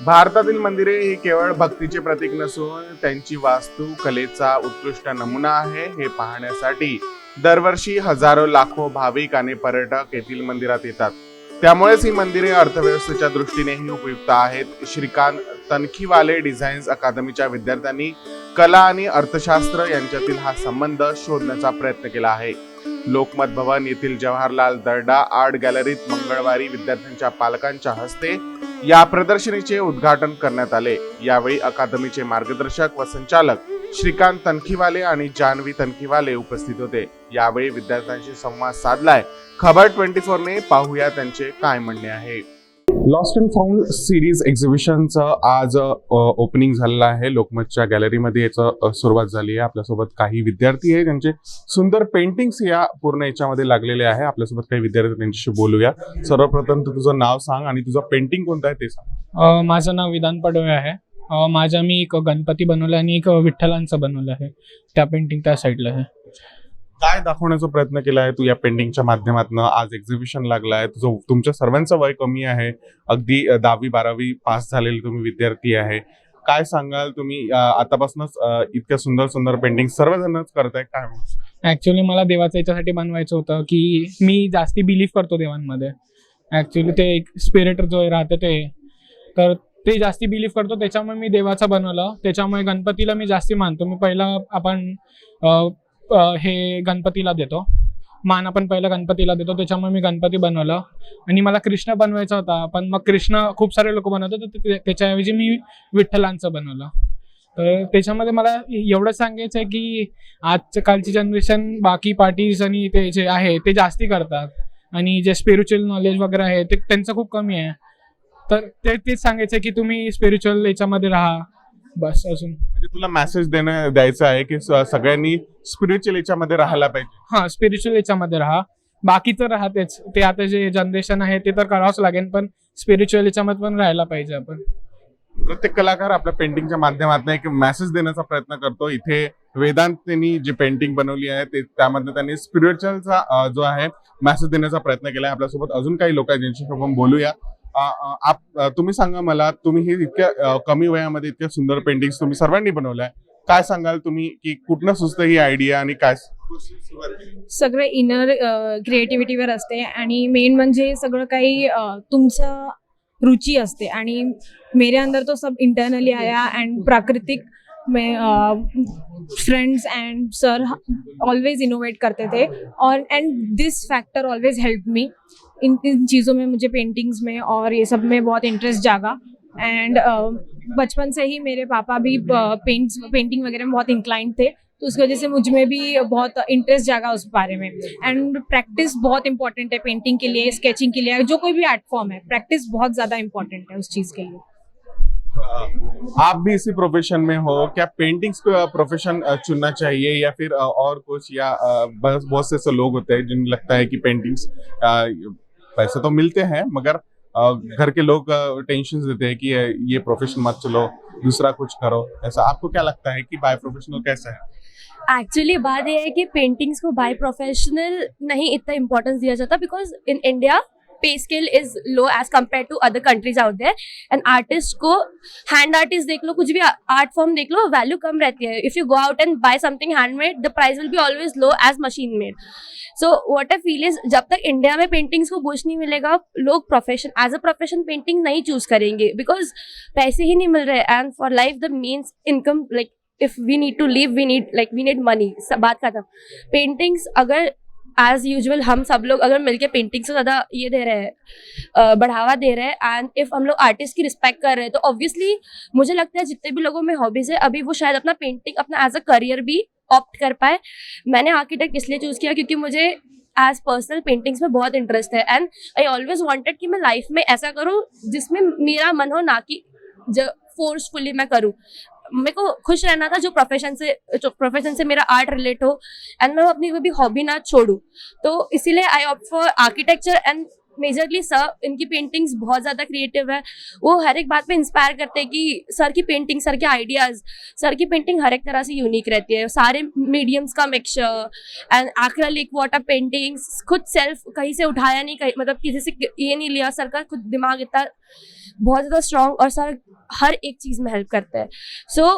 भारतातील मंदिरे ही केवळ भक्तीचे प्रतीक नसून त्यांची वास्तुकलेचा उत्कृष्ट नमुना आहे हे पाहण्यासाठी दरवर्षी हजारो लाखो भाविक आणि पर्यटक येथील मंदिरात येतात. त्यामुळेच ही मंदिरे अर्थव्यवस्थेच्या दृष्टीनेही उपयुक्त आहेत. श्रीकांत तनखीवाले डिझाईन्स अकादमीच्या विद्यार्थ्यांनी कला आणि अर्थशास्त्र यांच्यातील हा संबंध शोधण्याचा प्रयत्न केला आहे. लोकमत भवन येथील जवाहरलाल दर्डा आर्ट गॅलरीत मंगळवारी विद्यार्थ्यांच्या पालकांच्या हस्ते या प्रदर्शनीचे उद्घाटन करण्यात आले. यावेळी अकादमीचे मार्गदर्शक व संचालक श्रीकांत तनखीवाले आणि जान्हवी तनखीवाले उपस्थित होते. यावेळी विद्यार्थ्यांशी संवाद साधलाय. खबर 24 ने पाहूया त्यांचे काय म्हणणे आहे. लॉस्ट अँड फाउंड सिरीज एक्झिबिशनचं आज ओपनिंग झालेलं आहे. लोकमतच्या गॅलरीमध्ये याचं सुरुवात झाली आहे. आपल्यासोबत काही विद्यार्थी आहे ज्यांचे सुंदर पेंटिंग्स या पूर्ण याच्यामध्ये लागलेले आहे. आपल्यासोबत काही विद्यार्थी त्यांच्याशी बोलूया. सर्वप्रथम तू तुझं नाव सांग आणि तुझं पेंटिंग कोणतं आहे ते सांग. माझं नाव विधान पडवे आहे. मी एक गणपती बनवला आणि एक विठ्ठलांचं बनवलं आहे. त्या पेंटिंग त्या साईडला आहे. काय दाखवण्याचा प्रयत्न केला आहे तू या पेंटिंगच्या माध्यमातून? आज एक्झिबिशन लागला आहे. तुमच्या सर्वांचं वय कमी आहे. अगदी 10वी 12वी पास झालेले तुम्ही विद्यार्थी आहे. काय सांगाल तुम्ही आतापासूनच इतक्या सुंदर सुंदर पेंटिंग सर्वजणच करताय काय? ऍक्च्युली मला देवाचं याच्यासाठी बनवायचं होतं की मी जास्ती बिलीव्ह करतो देवांमध्ये. ऍक्च्युली ते एक स्पिरिट जो राहते ते जास्ती बिलीव्ह करतो. त्याच्यामुळे मी देवाचं बनवलं. त्याच्यामुळे गणपतीला मी जास्ती मानतो. मी पहिला आपण हे गणपतीला देतो मान. आपण पहिला गणपतीला देतो. त्याच्यामुळे मी गणपती बनवलं. आणि मला कृष्ण बनवायचा होता पण मग कृष्ण खूप सारे लोक बनवतात तर त्याच्याऐवजी मी विठ्ठलांचं बनवलं. तर त्याच्यामध्ये मला एवढं सांगायचं आहे की आजच्या कालची जनरेशन बाकी पार्टीज आणि ते जे आहे ते जास्ती करतात आणि जे स्पिरिच्युअल नॉलेज वगैरे आहे ते त्यांचं खूप कमी आहे. तर तेच सांगायचं आहे की तुम्ही स्पिरिच्युअल याच्यामध्ये राहा बस. अजून म्हणजे तुला मेसेज द्यायचा आहे की सगळ्यांनी स्पिरिच्युअल याच्यामध्ये राहायला पाहिजे. हा, स्पिरिच्युअल याच्यामध्ये राहा. बाकीचं राहतेच ते आता जे जनरेशन आहे ते तर करावंच लागेल पण स्पिरिच्युअल याच्यामध्ये पण राहायला पाहिजे आपण. प्रत्येक कलाकार आपल्या पेंटिंगच्या माध्यमातून एक मेसेज देण्याचा प्रयत्न करतो. इथे वेदांतनी जी पेंटिंग बनवली आहे त्यामध्ये त्यांनी स्पिरिच्युअलचा जो आहे मेसेज देण्याचा प्रयत्न केला आहे. आपल्यासोबत अजून काही लोक आहेत ज्यांच्याशी आपण बोलूया. तुम्ही सांगा मला, तुम्ही हे इतक्या कमी वयामध्ये इतक्या सुंदर पेंटिंग्स तुम्ही सर्वांनी बनवल्या, काय सांगाल तुम्ही की कुठनं सुचतं ही आयडिया आणि काय? सगळं इनर क्रिएटिव्हिटीवर असते आणि मेन म्हणजे सगळं काही तुमचं रुचि असते आणि मेरे अंदर तो सब इंटरनली आया एंड प्राकृतिक में friends end sir always innovate करते थे और end this factor always help me in चीज़ों में. मुझे पेंटिंग्स में और ये सब में बहुत इंटरेस्ट जागा एंड बचपन से ही मेरे पापा भी पेंटिंग वगैरह में बहुत इंक्लाइंड थे तो उसकी वजह से मुझ में भी बहुत इंटरेस्ट जागा उस बारे में. एंड प्रैक्टिस बहुत इंपॉर्टेंट है पेंटिंग के लिए, स्केचिंग के लिए, जो कोई भी आर्ट फॉर्म है प्रैक्टिस बहुत ज़्यादा इंपॉर्टेंट है उस चीज़ के लिए. आप भी इसी प्रोफेशन में हो, क्या पेंटिंग्स को प्रोफेशन चुनना चाहिए या फिर और कुछ, या बस बहुत से ऐसे लोग होते हैं जिन्हें लगता है कि पेंटिंग्स पैसे तो मिलते हैं मगर घर के लोग टेंशन देते हैं कि ये प्रोफेशन मत चलो, दूसरा कुछ करो, ऐसा आपको क्या लगता है कि बाय प्रोफेशनल कैसा है? एक्चुअली बात यह है कि पेंटिंग्स को बाय प्रोफेशनल नहीं इतना इम्पोर्टेंस दिया जाता because in India pay scale is low as compare to other countries out there. And artist को हैंड आर्टिस्ट देख लो, कुछ भी आर्ट फॉर्म देख लो, वैल्यू कम रहती है. If you go out and buy something handmade the price will be always low as machine made. So what I feel is जब तक इंडिया में पेंटिंग्स को बूस्ट नहीं मिलेगा लोग profession as a profession painting नहीं चूज करेंगे because पैसे ही नहीं मिल रहे. End for life the means income, like if we need to live we need money. सब बात खत्म. पेंटिंग्स अगर एज यूजुअल हम सब लोग अगर मिलके पेंटिंग्स को ज़्यादा ये दे रहे हैं, बढ़ावा दे रहे हैं एंड इफ़ हम लोग आर्टिस्ट की रिस्पेक्ट कर रहे हैं तो ऑब्वियसली मुझे लगता है जितने भी लोगों में हॉबीज़ है अभी वो शायद अपना पेंटिंग अपना एज अ करियर भी ऑप्ट कर पाए. मैंने आर्किटेक्ट इसलिए चूज़ किया क्योंकि मुझे एज पर्सनल पेंटिंग्स में बहुत इंटरेस्ट है एंड आई ऑलवेज वांटेड कि मैं लाइफ में ऐसा करूँ जिसमें मेरा मन हो, ना कि जो फोर्सफुली मैं करूँ. मेरे को खुश रहना था जो प्रोफेशन से मेरा आर्ट रिलेट हो एंड मैं अपनी कोई भी हॉबी ना छोड़ूं. तो इसीलिए आई opt for architecture end majorly sir, इनकी पेंटिंग्स बहुत ज़्यादा क्रिएटिव है। वो हर एक बात पे इंस्पायर करते हैं कि सर की पेंटिंग, सर के आइडियाज़, सर की पेंटिंग हर एक तरह से यूनिक रहती है। सारे मीडियम्स का mixture end acrylic water paintings, खुद सेल्फ कहीं से उठाया नहीं, कहीं मतलब किसी से ये नहीं लिया। सर का खुद दिमाग इतना बहुत ज़्यादा स्ट्रॉन्ग, और सर हर एक चीज़ में हेल्प करते हैं। सो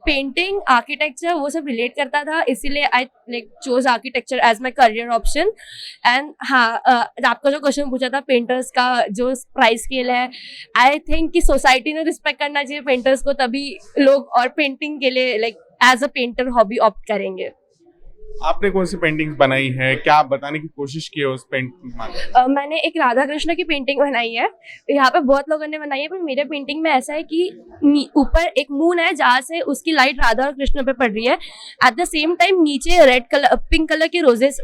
पेंटिंग, आर्किटेक्चर, वो सब रिलेट करता था, इसीलिए I like chose architecture as my career option. End हाँ, आपका जो क्वेश्चन पूछा था पेंटर्स का जो प्राइस स्केल है, आई थिंक कि सोसाइटी ने रिस्पेक्ट करना चाहिए पेंटर्स को, तभी लोग और पेंटिंग के लिए like as a painter hobby opt करेंगे। आपने कौन सी पेंटिंग्स बनाई है, क्या आप बताने की कोशिश की है उस पेंटिंग में? मैंने एक राधा कृष्ण की पेंटिंग बनाई है। यहाँ पे बहुत लोगों ने बनाई है, पर मेरे पेंटिंग में ऐसा है कि ऊपर एक मून है जहाँ से उसकी लाइट राधा और कृष्ण पे पड़ रही है। एट द सेम टाइम नीचे रेड कलर, पिंक कलर के रोजेस,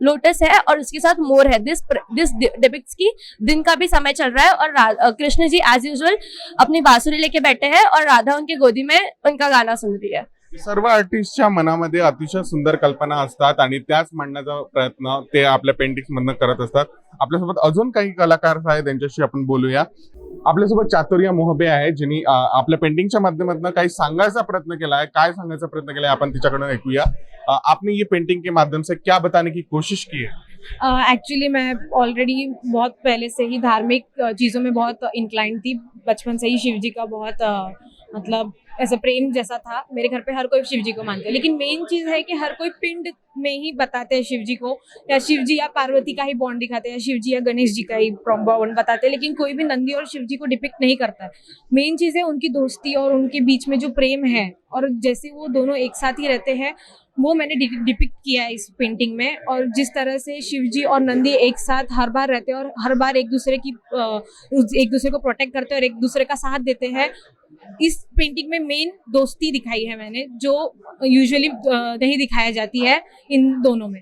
लोटस है, और उसके साथ मोर है। दिस डिपिक्ट्स की दिन का भी समय चल रहा है, और कृष्ण जी एज यूजुअल अपनी बांसुरी लेके बैठे हैं, और राधा उनके गोदी में उनका गाना सुन रही है। सर्व आर्टिस्टच्या मनामध्ये अतिशय सुंदर कल्पना असतात आणि त्याच मांडण्याचा प्रयत्न ते आपल्या पेंटिंग्स मधनं करत असतात. आपल्यासोबत अजून काही कलाकार आहेत, त्यांच्याशी आपण बोलूया. आपल्यासोबत चातुर्य मोहबे आहे, जिनी आपल्या पेंटिंगच्या माध्यमातून काही सांगायचा प्रयत्न केला है. काय सांगायचा प्रयत्न केला है आपण तिच्याकडून ऐकूया. आपने ये पेंटिंग के माध्यम से क्या बताने की कोशिश की है? एक्चुअली मैं ऑलरेडी बहुत पहले से ही धार्मिक चीज़ों में बहुत इंक्लाइन थी। बचपन से ही शिव जी का बहुत मतलब ऐसा प्रेम जैसा था। मेरे घर पे हर कोई शिव जी को मानते हैं, लेकिन मेन चीज़ है कि हर कोई पिंड में ही बताते हैं शिव जी को, या शिव जी या पार्वती का ही बॉन्ड दिखाते हैं, या शिव जी या गणेश जी का ही बॉन्ड बताते हैं, लेकिन कोई भी नंदी और शिव जी को डिपिक्ट नहीं करता है। मेन चीज़ है उनकी दोस्ती और उनके बीच में जो प्रेम है, और जैसे वो दोनों एक साथ ही रहते हैं, वो मैंने डिपिक्ट किया है इस पेंटिंग में। और जिस तरह से शिव जी और नंदी एक साथ हर बार रहते हैं और हर बार एक दूसरे को प्रोटेक्ट करते हैं और एक दूसरे का साथ देते हैं, इस पेंटिंग में मेन दोस्ती दिखाई है मैंने, जो यूजुअली नहीं दिखाया जाती है इन दोनों में।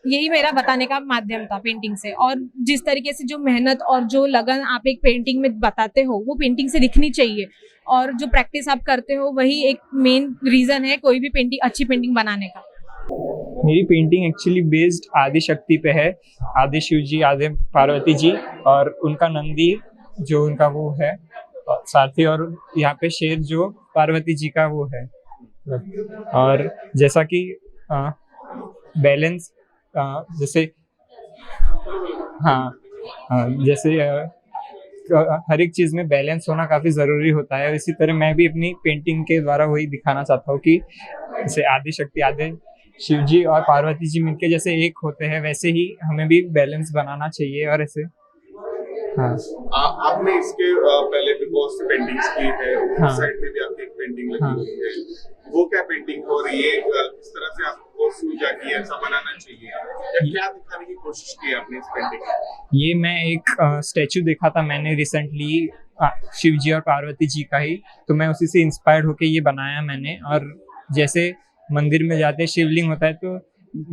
यही मेरा बताने का माध्यम था पेंटिंग से। और जिस तरीके से जो मेहनत और जो लगन आप एक पेंटिंग में बताते हो, वो पेंटिंग से दिखनी चाहिए, और जो प्रैक्टिस आप करते हो वही एक मेन रीजन है कोई भी पेंटिंग, अच्छी पेंटिंग बनाने का। मेरी पेंटिंग एक्चुअली बेस्ड आदि शक्ति पे है, आदि शिव जी, आदि पार्वती जी, और उनका नंदी जो उनका वो है साथी, और यहाँ पे शेर जो पार्वती जी का वो है। और जैसा कि बैलेंस, जैसे हाँ, जैसे हर एक चीज़ में बैलेंस होना काफ़ी ज़रूरी होता है। इसी तरह मैं भी अपनी पेंटिंग के द्वारा वही दिखाना चाहता हूँ कि जैसे आदि शक्ति, आदि शिव जी और पार्वती जी मिलके जैसे एक होते हैं, वैसे ही हमें भी बैलेंस बनाना चाहिए। और ऐसे हाँ, आपने इसके पहले भी बहुत सी पेंटिंग्स की है, हाँ, साइड में भी आपकी एक पेंटिंग लगी हाँ, हुई है, वो क्या पेंटिंग और ये किस तरह से आपको सूझा कि ऐसा बनाना चाहिए, या क्या दिखाने की कोशिश की है आपने इस पेंटिंग में? ये मैं एक स्टैचू देखा था मैंने रिसेंटली, शिव जी और पार्वती जी का ही, तो मैं उसी से इंस्पायर्ड होके ये बनाया मैंने। और जैसे मंदिर में जाते शिवलिंग होता है, तो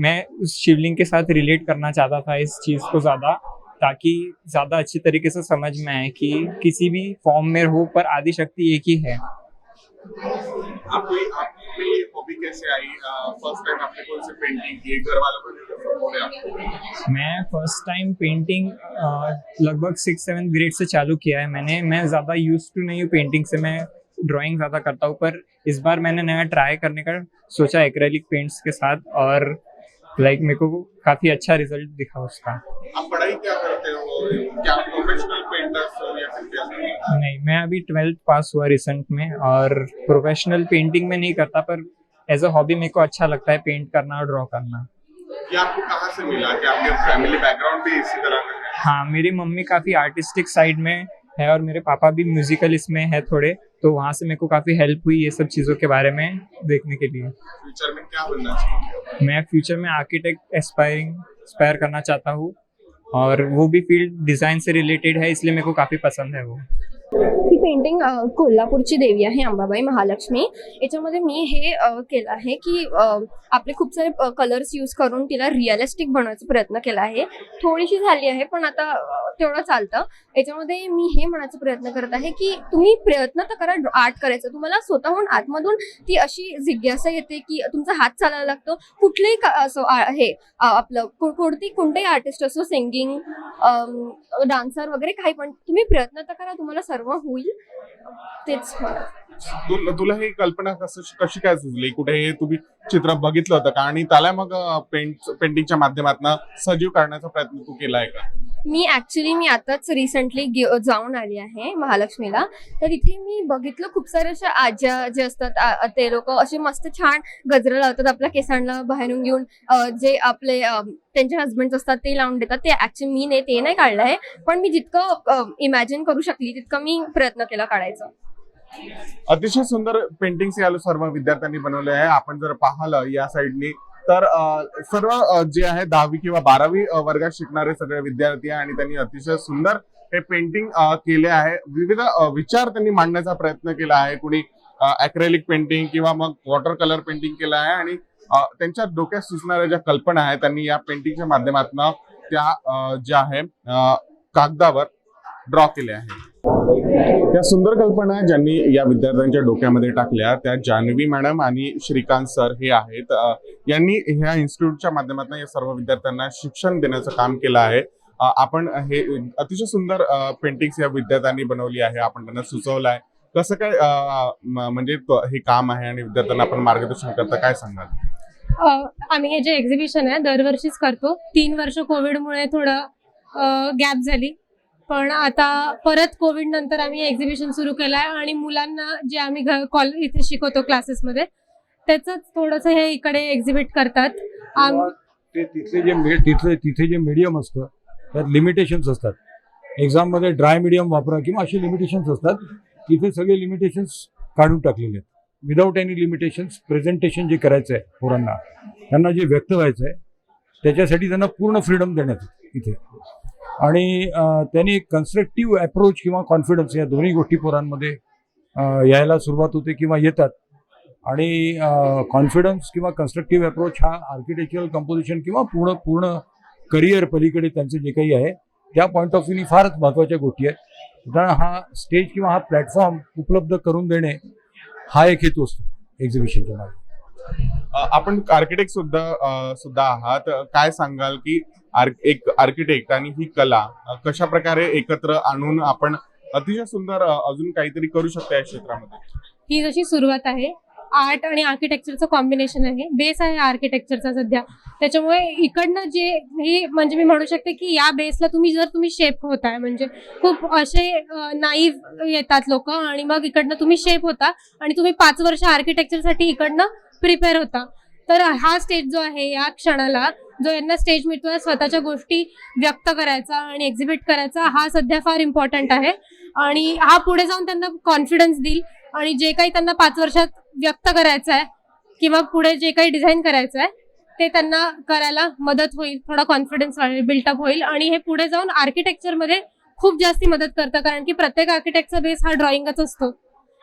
मैं उस शिवलिंग के साथ रिलेट करना चाहता था इस चीज़ को ज़्यादा, ताकि ज़्यादा अच्छी तरीके से समझ में आए कि किसी भी फॉर्म में हो पर आदि शक्ति एक ही है। आपको ये हॉबी कैसे आई? फर्स्ट टाइम आपने कौन सी पेंटिंग की? घर वालों को सपोर्ट है आपको? मैं फर्स्ट टाइम पेंटिंग लगभग 6-7 ग्रेड से चालू किया है मैंने। मैं ज़्यादा यूज टू नहीं हूँ पेंटिंग से, मैं ड्राइंग ज़्यादा करता हूँ, पर इस बार मैंने नया ट्राई करने का सोचा एक्रेलिक पेंट्स के साथ, और लाइक मेरे को काफ़ी अच्छा रिजल्ट दिखा उसका। आप पढ़ाई क्या करते हो? क्या प्रोफेशनल पेंटर्स हो या फिर कैसे? नहीं, मैं अभी 12th पास हुआ रिसेंट में, और प्रोफेशनल पेंटिंग में नहीं करता, पर एज अ हॉबी मेरे को अच्छा लगता है पेंट करना और ड्रॉ करना। ये आपको कहाँ से मिला? क्या आपके फैमिली बैकग्राउंड भी इसी तरह का है? हाँ, मेरी मम्मी काफ़ी आर्टिस्टिक साइड में है, और मेरे पापा भी म्यूजिकल इसमें है थोड़े, तो वहाँ से मेरे को काफ़ी हेल्प हुई ये सब चीज़ों के बारे में देखने के लिए। फ्यूचर में क्या बनना चाहिए? मैं फ्यूचर में आर्किटेक्ट एस्पायर करना चाहता हूँ, और वो भी फील्ड डिज़ाइन से रिलेटेड है, इसलिए मेरे को काफ़ी पसंद है वो। ही पेंटिंग कोल्हापूरची देवी आहे अंबाबाई महालक्ष्मी. याच्यामध्ये मी हे केलं आहे की आपले खूप सारे कलर्स यूज करून तिला रिअलिस्टिक बनवायचा प्रयत्न केला आहे. थोडीशी झाली आहे, पण आता तेवढं चालतं. याच्यामध्ये मी हे म्हणायचा प्रयत्न करत आहे की तुम्ही प्रयत्न तर करा आर्ट करायचं. तुम्हाला स्वतःहून आतमधून ती अशी जिज्ञासा येते की तुमचा हात चालायला लागतो. कुठलेही असो हे आपलं कोणतेही आर्टिस्ट असो, सिंगिंग, डान्सर वगैरे काही पण, तुम्ही प्रयत्न तर करा, तुम्हाला सर्व होईल. तेच मला. तुला ही कल्पना कशी काय सुचली? कुठे हे तुम्ही चित्र बघितलं होतं का आणि त्याला मग पेंटिंगच्या माध्यमातून सजीव करण्याचा प्रयत्न तू केलाय का? मी आताच रिसेंटली जाऊन आली आहे महालक्ष्मीला. तर इथे मी बघितलं खूप सारे अशा आज्या जे असतात, ते लोक असे मस्त छान गजरा लावतात आपल्या केसांना बाहेरून घेऊन. जे आपले त्यांचे हस्बंड असतात ते लावून देतात. ते ऍक्च्युली मी ते नाही काढलं आहे, पण मी जितकं इमॅजिन करू शकली तितकं मी प्रयत्न केला काढायचा. अतिशय सुंदर पेंटिंग्स या सर्व विद्यार्थ्यांनी बनवले आहे. आपण जर पाहिलं या साईडनी तर सर्व जे आहे 10वी किंवा 12वी वर्गात शिकणारे सगळे विद्यार्थी आहे आणि त्यांनी अतिशय सुंदर हे पेंटिंग केले आहे. विविध विचार त्यांनी मांडण्याचा प्रयत्न केला आहे. कुणी अॅक्रेलिक पेंटिंग किंवा मग वॉटर कलर पेंटिंग केलं आहे आणि त्यांच्या डोक्यात सुचणाऱ्या ज्या कल्पना आहेत त्यांनी या पेंटिंगच्या माध्यमातून त्या ज्या आहे कागदावर ड्रॉ केल्या आहेत. त्या सुंदर कल्पना ज्यांनी या विद्यार्थ्यांच्या डोक्यामध्ये टाकल्या त्या जान्हवी मॅडम आणि श्रीकांत सर हे आहेत. यांनी ह्या इन्स्टिट्यूटच्या माध्यमातून या सर्व विद्यार्थ्यांना शिक्षण देण्याचं काम केलं आहे. आपण हे अतिशय सुंदर पेंटिंग्स या विद्यार्थ्यांनी बनवली आहे. आपण त्यांना सुचवलं आहे. कसं काय म्हणजे हे काम आहे आणि विद्यार्थ्यांना आपण मार्गदर्शन करता, काय सांगाल? आम्ही हे जे एक्झिबिशन आहे दरवर्षीच करतो. 3 वर्ष कोविडमुळे थोडं गॅप झाली, पण आता परत कोविड नंतर आम्ही एक्झिबिशन सुरू केलं आहे आणि मुलांना जे आम्ही इथे शिकवतो क्लासेसमध्ये त्याचंच थोडंसं हे इकडे एक्झिबिट करतात. तिथे जे मीडियम असतं त्यात लिमिटेशन्स असतात. एक्झाममध्ये ड्राय मीडियम वापरा किंवा असे लिमिटेशन्स असतात. तिथे सगळे लिमिटेशन्स काढून टाकलेले आहेत. विदाऊट एनी लिमिटेशन्स प्रेझेंटेशन जे करायचं आहे पोरांना, त्यांना जे व्यक्त व्हायचं आहे त्याच्यासाठी त्यांना पूर्ण फ्रीडम देण्यात इथे. आणि त्यांनी एक कन्स्ट्रक्टिव्ह अप्रोच किंवा कॉन्फिडन्स या दोन्ही गोष्टी पोरांमध्ये यायला सुरुवात होते किंवा येतात. आणि कॉन्फिडन्स किंवा कन्स्ट्रक्टिव्ह अप्रोच हा आर्किटेक्चरल कंपोजिशन किंवा पूर्ण करिअर पलीकडे त्यांचं जे काही आहे त्या पॉईंट ऑफ व्ह्यूनी फारच महत्त्वाच्या गोष्टी आहेत. त्यामुळे हा स्टेज किंवा हा प्लॅटफॉर्म उपलब्ध करून देणे हा एक हेतू असतो एक्झिबिशनच्या मागे. आपण आर्किटेक्ट सुद्धा आहात. काय सांगाल की एक आर्किटेक्ट आणि ही कला कशा प्रकारे एकत्र आणून आपण अतिशय सुंदर अजून काहीतरी करू शकतो या क्षेत्रामध्ये? ही जशी सुरुवात आहे, आर्ट आणि आर्किटेक्चरचं कॉम्बिनेशन आहे. बेस आहे आर्किटेक्चरचा सध्या. त्याच्यामुळे इकडनं जे हे म्हणजे मी म्हणू शकते की या बेसला तुम्ही शेप होताय. म्हणजे खूप असे नाईव्ह येतात लोक आणि मग इकडनं तुम्ही शेप होता आणि तुम्ही 5 वर्ष आर्किटेक्चरसाठी इकडनं प्रिपेअर होता. तर हा स्टेज जो आहे या क्षणाला जो यांना स्टेज मिळतोय स्वतःच्या गोष्टी व्यक्त करायचा आणि एक्झिबिट करायचा, हा सध्या फार इम्पॉर्टंट आहे. आणि हा पुढे जाऊन त्यांना कॉन्फिडन्स देईल आणि जे काही त्यांना 5 वर्षात व्यक्त करायचं आहे किंवा पुढे जे काही डिझाईन करायचं आहे ते त्यांना करायला मदत होईल. थोडा कॉन्फिडन्स बिल्टअप होईल आणि हे पुढे जाऊन आर्किटेक्चरमध्ये खूप जास्ती मदत करतं. कारण की प्रत्येक आर्किटेक्टचा बेस हा ड्रॉइंगच असतो.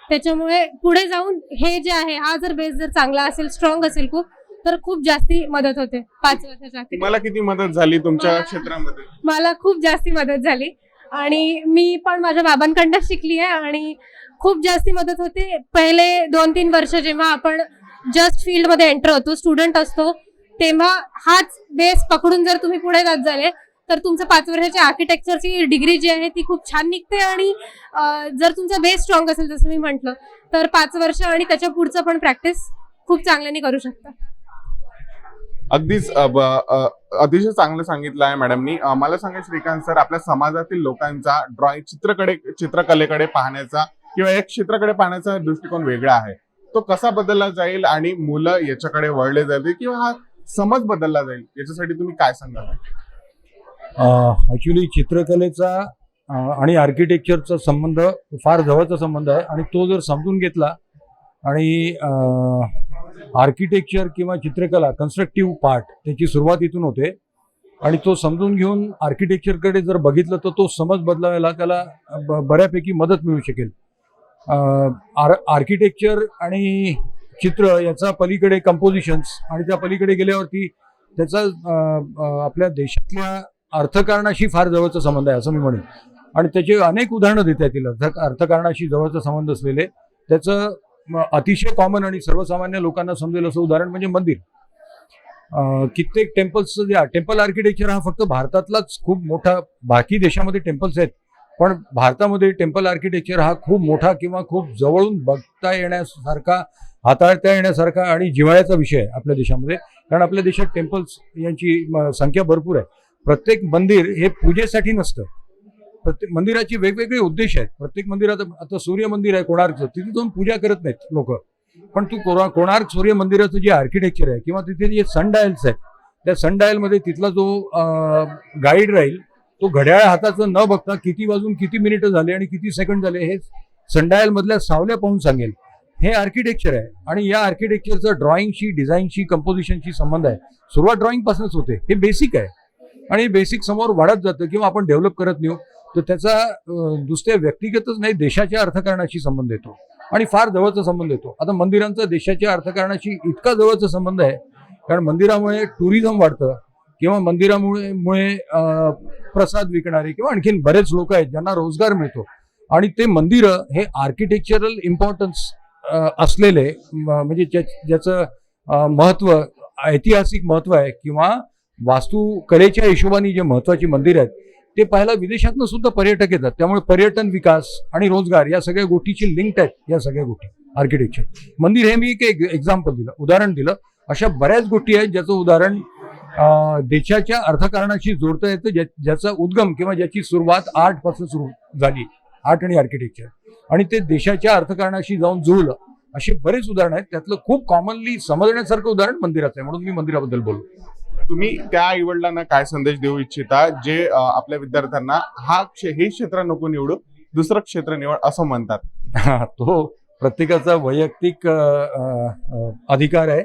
त्याच्यामुळे पुढे जाऊन हे जे आहे हा जर बेस जर चांगला असेल, स्ट्रॉंग असेल खूप, तर खूप जास्ती मदत होते 5 वर्षाच्या. मला किती मदत झाली तुमच्या क्षेत्रामध्ये? मला खूप जास्ती मदत झाली आणि मी पण माझ्या बाबांकडनं शिकली आहे आणि खूप जास्ती मदत होते. पहिले 2-3 वर्ष जेव्हा आपण जस्ट फील्डमध्ये एंटर होतो, स्टुडंट असतो, तेव्हा हाच बेस पकडून जर तुम्ही पुढे जात झाले तर तुमचं 5 वर्षाची आर्किटेक्चरची डिग्री जी आहे ती खूप छान निघते. आणि जर तुमचा बेस स्ट्रॉंग असेल जसं मी म्हटलं तर 5 वर्ष आणि त्याच्या पुढचं पण प्रॅक्टिस खूप चांगल्याने करू शकता. अगदीच अतिशय चांगलं सांगितलं आहे मॅडमनी. मला सांगा श्रीकांत सर, आपल्या समाजातील लोकांचा चित्रकलेकडे पाहण्याचा किंवा एक चित्राकडे पाहण्याचा दृष्टिकोन वेगळा आहे. तो कसा बदलला जाईल आणि मुलं याच्याकडे वळले जातील किंवा हा समज बदलला जाईल, याच्यासाठी तुम्ही काय सांगाल? ॲक्च्युली चित्रकलेचा आणि आर्किटेक्चरचा संबंध फार जवळचा संबंध आहे आणि तो जर समजून घेतला आणि आर्किटेक्चर किंवा चित्रकला कन्स्ट्रक्टिव्ह पार्ट त्याची सुरुवात इथून होते आणि तो समजून घेऊन आर्किटेक्चरकडे जर बघितलं तर तो समज बदलावायला त्याला बऱ्यापैकी मदत मिळू शकेल. आर्किटेक्चर आणि चित्र याचा पलीकडे कंपोजिशन्स आणि त्या पलीकडे गेल्यावरती त्याचा आपल्या देशातल्या अर्थकारणाशी फार जवळचा संबंध आहे असं मी म्हणेन. आणि त्याचे अनेक उदाहरणं देता येतील अर्थकारणाशी जवळचा संबंध असलेले. त्याचं अतिशय कॉमन आणि सर्वसामान्य लोकांना समजेल असं उदाहरण म्हणजे मंदिर. कित्येक टेम्पल्सचं जे टेम्पल आर्किटेक्चर हा फक्त भारतातलाच खूप मोठा, बाकी देशामध्ये टेम्पल्स आहेत पण भारतामध्ये टेम्पल आर्किटेक्चर हा खूप मोठा किंवा खूप जवळून बघता येण्यासारखा, हाताळता येण्यासारखा आणि जिव्हाळ्याचा विषय आहे आपल्या देशामध्ये. कारण आपल्या देशात टेम्पल्स यांची संख्या भरपूर आहे. प्रत्येक मंदिर हे पूजेसाठी नसतं, प्रत्येक मंदिराचे वेगवेगळे उद्देश आहेत. प्रत्येक मंदिरात, आता सूर्य मंदिर आहे कोणार्कचं, तिथे जाऊन पूजा करत नाहीत लोक, पण तू कोणार्क सूर्य मंदिराचं जे आर्किटेक्चर आहे किंवा तिथे जे सनडायल्स आहेत, त्या सनडायलमध्ये तिथला जो गाईड राहील तो घड्याळ हाताचं न बघता किती वाजून किती मिनिटं झाले आणि किती सेकंड झाले हे सनडायल मधल्या सावल्या पाहून सांगेल. हे आर्किटेक्चर आहे आणि या आर्किटेक्चरचा ड्रॉइंगशी, डिझाईनशी, कंपोजिशनशी संबंध आहे. सुरुवात ड्रॉइंग पासूनच होते. हे बेसिक आहे आणि बेसिक समोर वाढत जातं किंवा आपण डेव्हलप करत नेऊ तर त्याचा दुसऱ्या व्यक्तिगतच नाही देशाच्या अर्थकारणाशी संबंध येतो आणि फार जवळचा संबंध येतो. आता मंदिरांचा देशाच्या अर्थकारणाशी इतका जवळचा संबंध आहे कारण मंदिरामुळे टुरिझम वाढतं किंवा मंदिरामुळे प्रसाद विकणारे किंवा आणखीन बरेच लोक आहेत ज्यांना रोजगार मिळतो. आणि ते मंदिरं हे आर्किटेक्चरल इम्पॉर्टन्स असलेले, म्हणजे ज्याचं महत्त्व, ऐतिहासिक महत्त्व आहे किंवा वास्तुकलेच्या हिशोबाने जे महत्त्वाची मंदिर आहेत ते पाहायला विदेशातनं सुद्धा पर्यटक येतात. त्यामुळे पर्यटन विकास आणि रोजगार या सगळ्या गोष्टीची लिंक्ड आहेत या सगळ्या गोष्टी. आर्किटेक्चर, मंदिर हे मी एक एक्झाम्पल दिलं, उदाहरण दिलं. अशा बऱ्याच गोष्टी आहेत ज्याचं उदाहरण देशाच्या अर्थकारणाशी जोडता येतं, ज्याचा उद्गम किंवा ज्याची सुरुवात आर्ट पासून सुरू झाली, आर्ट आणि आर्किटेक्चर, आणि ते देशाच्या अर्थकारणाशी जाऊन जुळलं. अशी बरेच उदाहरणं आहेत. त्यातलं खूप कॉमनली समजण्यासारखं उदाहरण मंदिराचं आहे, म्हणून मी मंदिराबद्दल बोललो. तुम्ही त्या आईवडिलांना काय संदेश देऊ इच्छिता जे आपल्या विद्यार्थ्यांना हे क्षेत्र नको निवडू, दुसरं क्षेत्र निवड असं म्हणतात? तो प्रत्येकाचा वैयक्तिक अधिकार आहे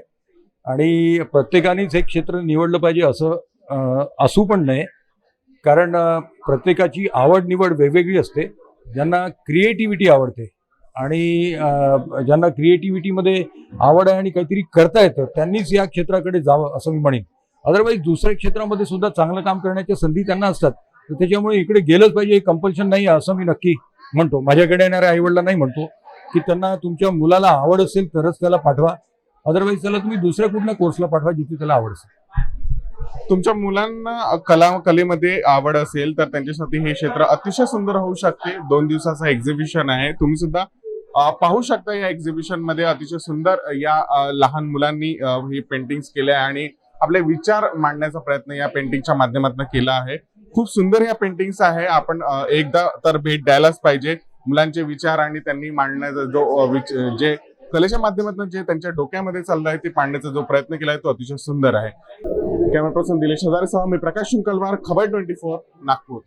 आणि प्रत्येकानेच हे क्षेत्र निवडलं पाहिजे असं असू पण नाही. कारण प्रत्येकाची आवड निवड वेगवेगळी असते. ज्यांना क्रिएटिव्हिटी आवडते आणि ज्यांना क्रिएटिव्हिटीमध्ये आवड आहे आणि काहीतरी करता येतं त्यांनीच या क्षेत्राकडे जावं असं मी म्हणेन. अदरवाईज दुसऱ्या क्षेत्रामध्ये सुद्धा चांगलं काम करण्याच्या संधी त्यांना असतात, तर त्याच्यामुळे इकडे गेलंच पाहिजे हे कंपल्शन नाही असं मी नक्की म्हणतो. माझ्याकडे येणाऱ्या आईवडिलांनाही म्हणतो की त्यांना तुमच्या मुलाला आवड असेल तरच त्याला पाठवा, अदरवाईज त्याला तुम्ही दुसऱ्या कुठल्या कोर्सला पाठवा जिथे त्याला आवड असेल. तुमच्या मुलांना कलेमध्ये आवड असेल तर त्यांच्यासाठी हे क्षेत्र अतिशय सुंदर होऊ शकते. 2 दिवसाचं एक्झिबिशन आहे, तुम्ही सुद्धा पाहू शकता. या एक्झिबिशन मध्ये अतिशय सुंदर या लहान मुलांनी ही पेंटिंग्स केल्या आणि आपले विचार मांडण्याचा प्रयत्न या पेंटिंगच्या माध्यमातून केला आहे. खूप सुंदर या पेंटिंग्स आहे. आपण एकदा तर भेट द्यायलाच पाहिजे. मुलांचे विचार आणि त्यांनी मांडण्याचा जो जे कलेच्या माध्यमातून जे त्यांच्या डोक्यामध्ये चाललं आहे ते पाडण्याचा जो प्रयत्न केलाय तो अतिशय सुंदर आहे. कॅमेरा पर्सन दिलेश हजारेसह मी प्रकाश शुंकलवार, खबर 24 नागपूर.